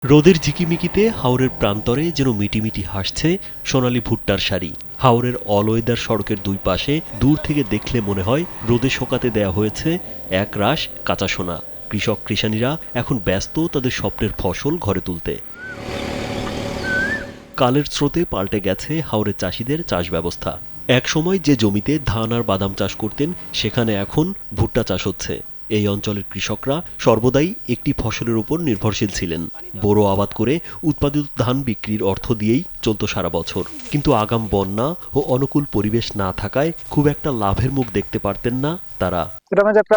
রোদের ঝিকিমিকিতে হাওরের প্রান্তরে যেন মিটিমিটি হাসছে সোনালি ভুট্টার সারি। হাওরের অলওয়েদার সড়কের দুই পাশে দূর থেকে দেখলে মনে হয় রোদে শোকাতে দেয়া হয়েছে এক রাশ কাঁচা সোনা। কৃষক কৃষানীরা এখন ব্যস্ত তাদের স্বপ্নের ফসল ঘরে তুলতে। কালের স্রোতে পাল্টে গেছে হাওরের চাষিদের চাষ ব্যবস্থা। একসময় যে জমিতে ধান আর বাদাম চাষ করতেন সেখানে এখন ভুট্টা চাষ হচ্ছে। এই অঞ্চলের কৃষকরা সর্বদাই একটি ফসলের উপর নির্ভরশীল ছিলেন। বোরো আবাদ করে উৎপাদিত ধান বিক্রির অর্থ দিয়েই চলত সারা বছর। কিন্তু আগাম বন্যা ও অনুকূল পরিবেশ না থাকায় খুব একটা লাভের মুখ দেখতে পারতেন না তারা। এটা মানে একটা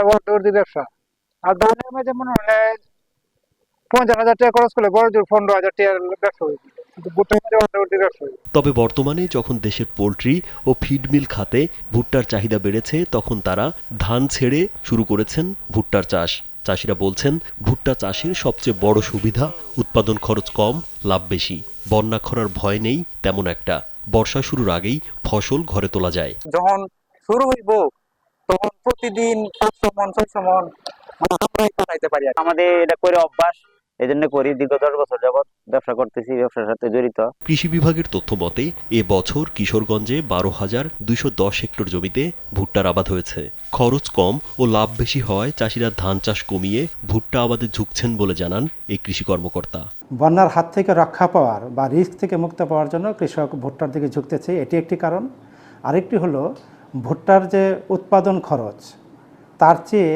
ব্যবসা। আর ধানের মাঝে মনে হয় 50,000 টাকা খরচ করলে বড় জোর 15,000 টাকার ব্যবসা হয়েছে। কিন্তু ভুট্টার মাঝে ব্যবসা হয়েছে। তবে বর্তমানে যখন দেশের পোল্ট্রি ও ফিড মিল খাতে ভুট্টার চাহিদা বেড়েছে তখন তারা ধান ছেড়ে শুরু করেছেন ভুট্টার চাষ। চাষিরা বলছেন ভুট্টা চাষের সবচেয়ে বড় সুবিধা উৎপাদন খরচ কম, লাভ বেশি। বন্যা খরার ভয় নেই তেমন একটা। বর্ষা শুরুর আগেই ফসল ঘরে তোলা যায়। যখন শুরু হইব তখন প্রতিদিন 500 মন 600 মন আমরাই বানাইতে পারি। আমাদের এটা করে অভ্যাস, এই জন্য করি। দীর্ঘ 10 বছর যাবৎ ব্যবসা করতেছি, ব্যবসার সাথে জড়িত। কৃষি বিভাগের তথ্য মতে এ বছর কিশোরগঞ্জে 12,210 হেক্টর জমিতে ভুট্টার আবাদ হয়েছে। খরচ কম ও লাভ বেশি হওয়ায় চাষিরা ধান চাষ কমিয়ে ভুট্টা আবাদে ঝুঁকছেন বলে জানান এই কৃষি কর্মকর্তা। বন্যার হাত থেকে রক্ষা পাওয়ার বা রিস্ক থেকে মুক্ত পাওয়ার জন্য কৃষক ভুট্টার দিকে ঝুঁকতেছে, এটি একটি কারণ। আরেকটি হলো ভুট্টার যে উৎপাদন খরচ তার চেয়ে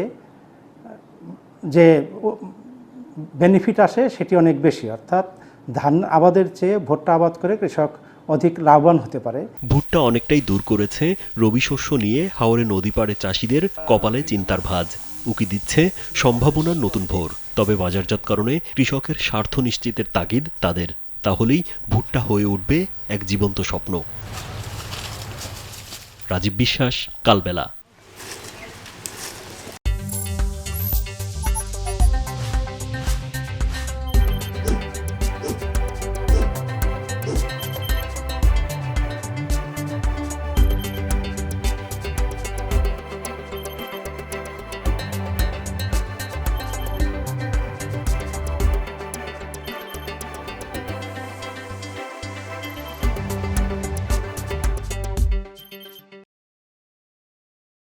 যে বেনিফিট আসে সেটি অনেক বেশি, অর্থাৎ ধান আবাদের চেয়ে ভুট্টা আবাদ করে কৃষক অধিক লাভবান হতে পারে। ভুট্টা অনেকটাই দূর করেছে রবি শস্য নিয়ে হাওরে নদী পাড়ে চাষিদের কপালে চিন্তার ভাঁজ। উকি দিচ্ছে সম্ভাবনার নতুন ভোর। তবে বাজারজাতকরণে কৃষকের স্বার্থ নিশ্চিতের তাগিদ তাদের। তাহলেই ভুট্টা হয়ে উঠবে এক জীবন্ত স্বপ্ন। রাজীব বিশ্বাস, কালবেলা।